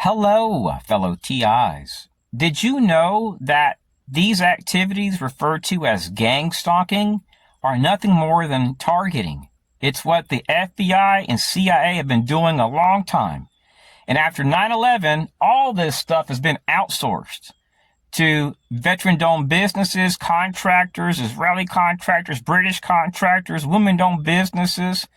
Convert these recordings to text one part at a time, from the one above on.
Hello, fellow TIs. Did you know that these activities referred to as gang stalking are nothing more than targeting? It's what the FBI and CIA have been doing a long time. And after 9/11, all this stuff has been outsourced to veteran-owned businesses, contractors, Israeli contractors, British contractors, women-owned businesses.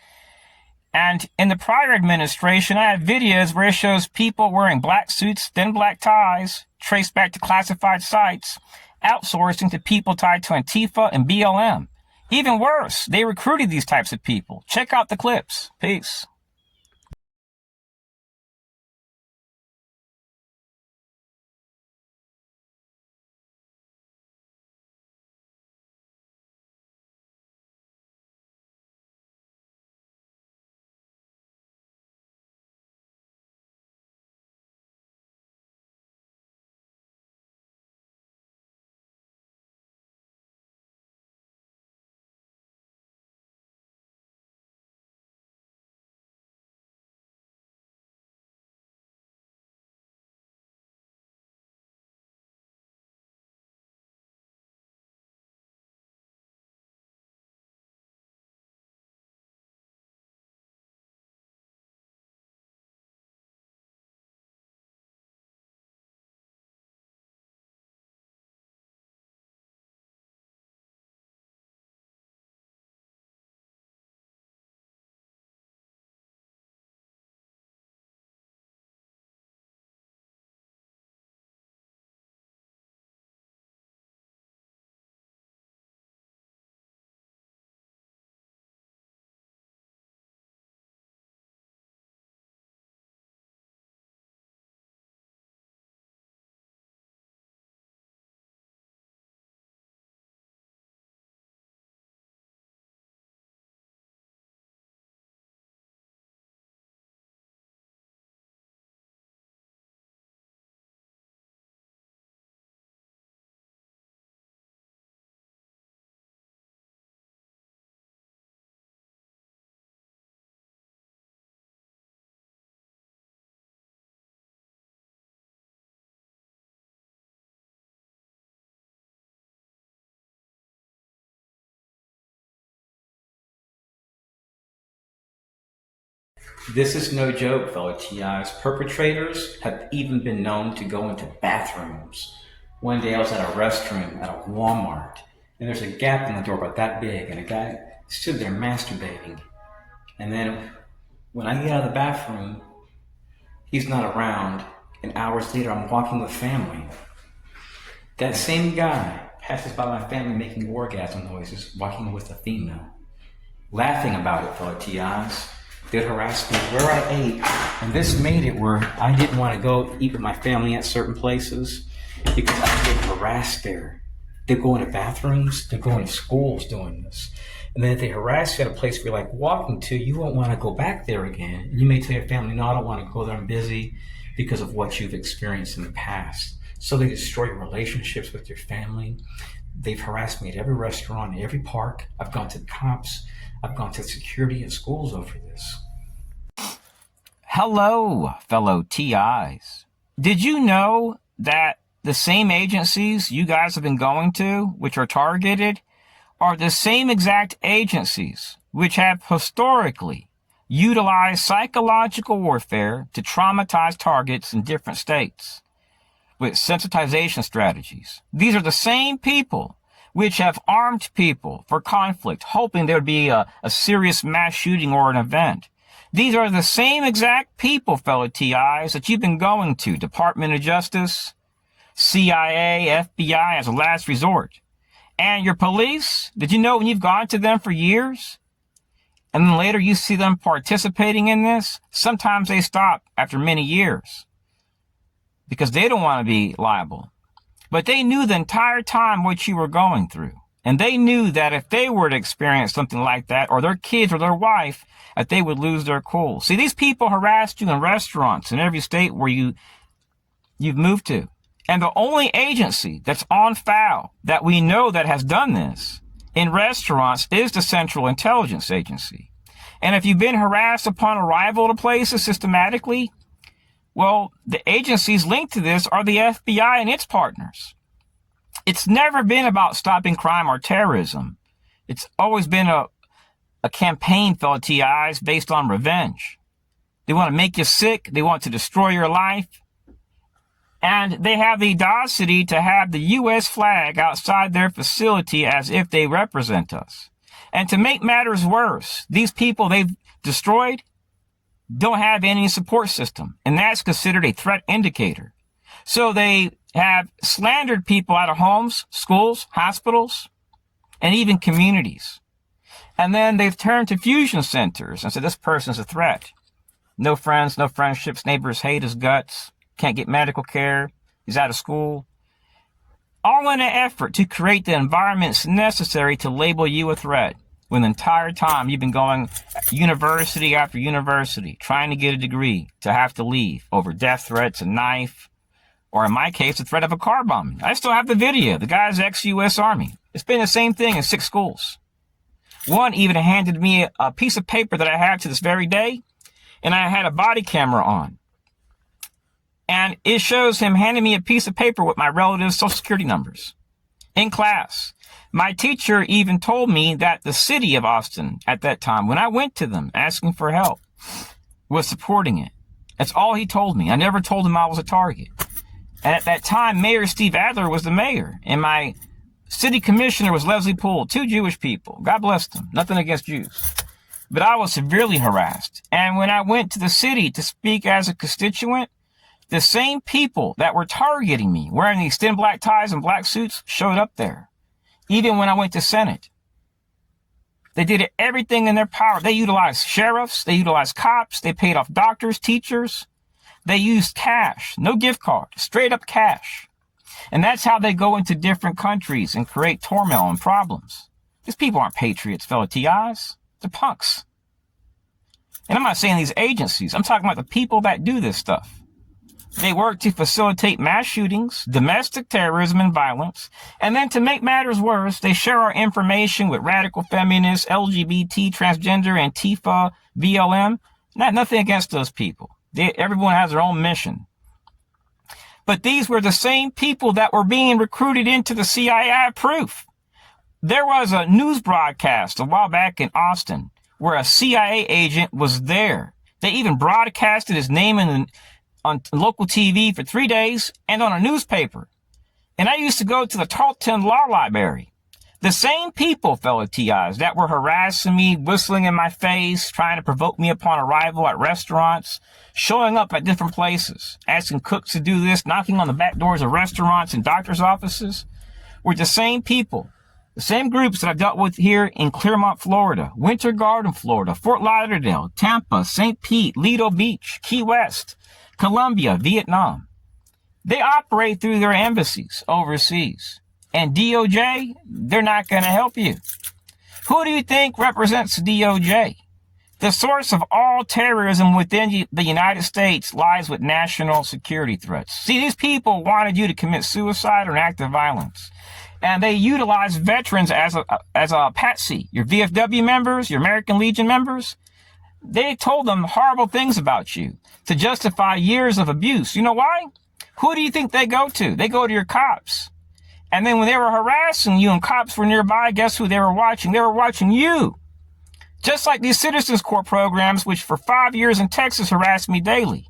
And in the prior administration, I have videos where it shows people wearing black suits, thin black ties, traced back to classified sites, outsourcing to people tied to Antifa and BLM. Even worse, they recruited these types of people. Check out the clips. Peace. This is no joke, fellow TIs. Perpetrators have even been known to go into bathrooms. One day I was at a restroom at a Walmart, and there's a gap in the door about that big, and a guy stood there masturbating. And then when I get out of the bathroom, he's not around, and hours later I'm walking with family. That same guy passes by my family making orgasm noises, walking with a female. Laughing about it, fellow TIs. They'd harass me where I ate, and this made it where I didn't want to go eat with my family at certain places because I get harassed there. They go into bathrooms, they go into schools doing this. And then if they harass you at a place where you're like walking to, you won't want to go back there again. And you may tell your family, no, I don't want to go there, I'm busy, because of what you've experienced in the past. So they destroy your relationships with your family. They've harassed me at every restaurant, every park. I've gone to the cops. I've gone to security at schools over this. Hello, fellow TIs. Did you know that the same agencies you guys have been going to, which are targeted, are the same exact agencies which have historically utilized psychological warfare to traumatize targets in different states with sensitization strategies? These are the same people which have armed people for conflict, hoping there would be a serious mass shooting or an event. These are the same exact people, fellow TIs, that you've been going to, Department of Justice, CIA, FBI as a last resort. And your police, did you know when you've gone to them for years, and then later you see them participating in this, sometimes they stop after many years because they don't want to be liable. But they knew the entire time what you were going through. And they knew that if they were to experience something like that, or their kids or their wife, that they would lose their cool. See, these people harassed you in restaurants in every state where you've moved to. And the only agency that's on file that we know that has done this in restaurants is the Central Intelligence Agency. And if you've been harassed upon arrival to places systematically, Well, the agencies linked to this are the FBI and its partners. It's never been about stopping crime or terrorism. It's always been a campaign, fellow TIs, based on revenge. They want to make you sick. They want to destroy your life. And they have the audacity to have the U.S. flag outside their facility as if they represent us. And to make matters worse, these people they've destroyed don't have any support system. And that's considered a threat indicator. So they have slandered people out of homes, schools, hospitals, and even communities. And then they've turned to fusion centers and said, this person's a threat. No friends, no friendships, neighbors hate his guts, can't get medical care, he's out of school. All in an effort to create the environments necessary to label you a threat, when the entire time you've been going university after university, trying to get a degree, to have to leave over death threats, a knife, or in my case, the threat of a car bombing. I still have the video. The guy's ex-U.S. Army. It's been the same thing in 6 schools. One even handed me a piece of paper that I have to this very day, and I had a body camera on. And it shows him handing me a piece of paper with my relatives' social security numbers in class. My teacher even told me that the city of Austin at that time, when I went to them asking for help, was supporting it. That's all he told me. I never told him I was a target. And at that time, Mayor Steve Adler was the mayor, and my city commissioner was Leslie Poole, 2 Jewish people. God bless them. Nothing against Jews. But I was severely harassed. And when I went to the city to speak as a constituent, the same people that were targeting me, wearing these thin black ties and black suits, showed up there. Even when I went to Senate. They did everything in their power. They utilized sheriffs. They utilized cops. They paid off doctors, teachers. They used cash, no gift card, straight up cash. And that's how they go into different countries and create turmoil and problems. These people aren't patriots, fellow TIs. They're punks. And I'm not saying these agencies. I'm talking about the people that do this stuff. They work to facilitate mass shootings, domestic terrorism and violence. And then to make matters worse, they share our information with radical feminists, LGBT, transgender, Antifa, BLM. Nothing against those people. Everyone has their own mission. But these were the same people that were being recruited into the CIA. I have proof. There was a news broadcast a while back in Austin where a CIA agent was there. They even broadcasted his name on local TV for 3 days and on a newspaper. And I used to go to the Tarleton Law Library. The same people, fellow TIs, that were harassing me, whistling in my face, trying to provoke me upon arrival at restaurants, showing up at different places, asking cooks to do this, knocking on the back doors of restaurants and doctors' offices, were the same people, the same groups that I've dealt with here in Clearmont, Florida, Winter Garden, Florida, Fort Lauderdale, Tampa, St. Pete, Lido Beach, Key West, Colombia, Vietnam. They operate through their embassies overseas. And DOJ, they're not going to help you. Who do you think represents DOJ? The source of all terrorism within the United States lies with national security threats. See, these people wanted you to commit suicide or an act of violence. And they utilize veterans as a patsy. Your VFW members, your American Legion members, they told them horrible things about you to justify years of abuse. You know why? Who do you think they go to? They go to your cops. And then when they were harassing you and cops were nearby, guess who they were watching? They were watching you. Just like these Citizens Corps programs, which for 5 years in Texas harassed me daily.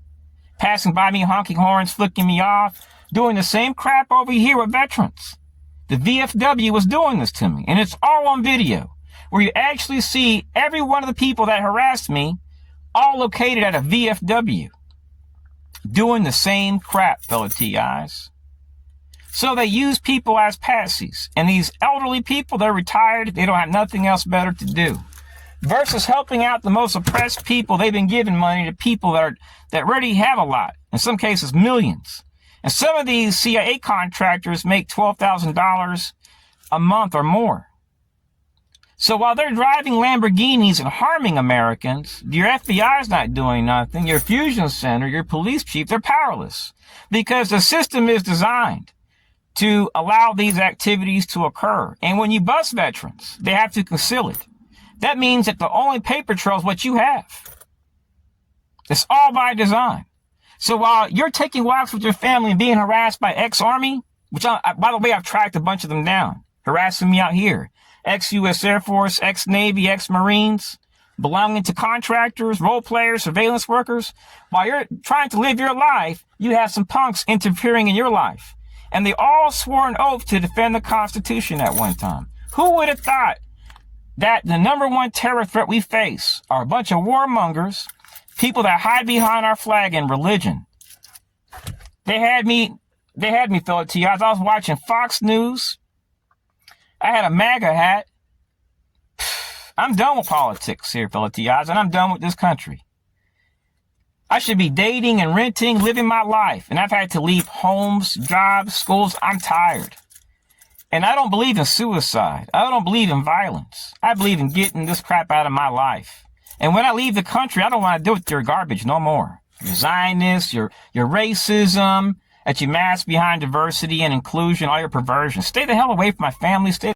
Passing by me, honking horns, flicking me off, doing the same crap over here with veterans. The VFW was doing this to me, and it's all on video, where you actually see every one of the people that harassed me, all located at a VFW, doing the same crap, fellow TIs. So they use people as patsies. And these elderly people, they're retired. They don't have nothing else better to do. Versus helping out the most oppressed people, they've been giving money to people that already have a lot. In some cases, millions. And some of these CIA contractors make $12,000 a month or more. So while they're driving Lamborghinis and harming Americans, your FBI's not doing nothing. Your fusion center, your police chief, they're powerless. Because the system is designed to allow these activities to occur. And when you bust veterans, they have to conceal it. That means that the only paper trail is what you have. It's all by design. So while you're taking walks with your family and being harassed by ex-Army, which, by the way, I've tracked a bunch of them down, harassing me out here, ex-U.S. Air Force, ex-Navy, ex-Marines, belonging to contractors, role players, surveillance workers, while you're trying to live your life, you have some punks interfering in your life. And they all swore an oath to defend the Constitution at one time. Who would have thought that the number one terror threat we face are a bunch of warmongers, people that hide behind our flag and religion? They had me, fellow TIs. I was watching Fox News. I had a MAGA hat. I'm done with politics here, fellow TIs, and I'm done with this country. I should be dating and renting, living my life, and I've had to leave homes, jobs, schools. I'm tired. And I don't believe in suicide. I don't believe in violence. I believe in getting this crap out of my life. And when I leave the country, I don't want to deal with your garbage no more. Your Zionists, your racism, that you mask behind diversity and inclusion, all your perversion. Stay the hell away from my family. Stay